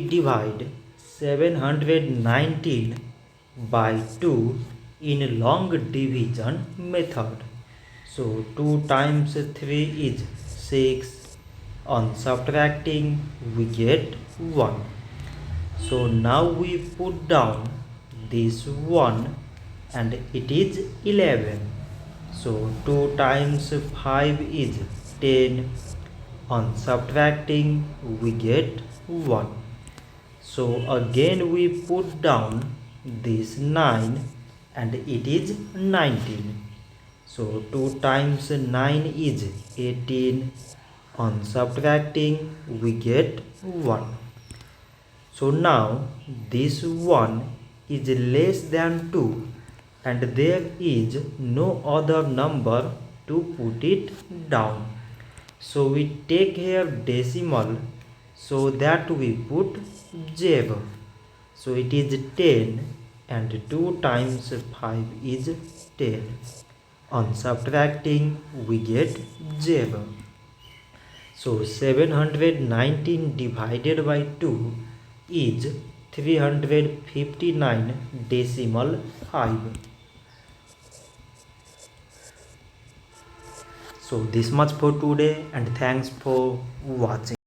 Divide 719 by 2 in long division method. So 2 times 3 is 6. On subtracting we get 1. So now we put down this 1 and it is 11. So 2 times 5 is 10. On subtracting we get 1. So again we put down this 9 and it is 19. So 2 times 9 is 18. On subtracting we get 1. So now this 1 is less than 2 and there is no other number to put it down. So we take here decimal so that we put 0. So it is 10 and 2 times 5 is 10. On subtracting we get 0. So 719 divided by 2 is 359 decimal 5. So this much for today and thanks for watching.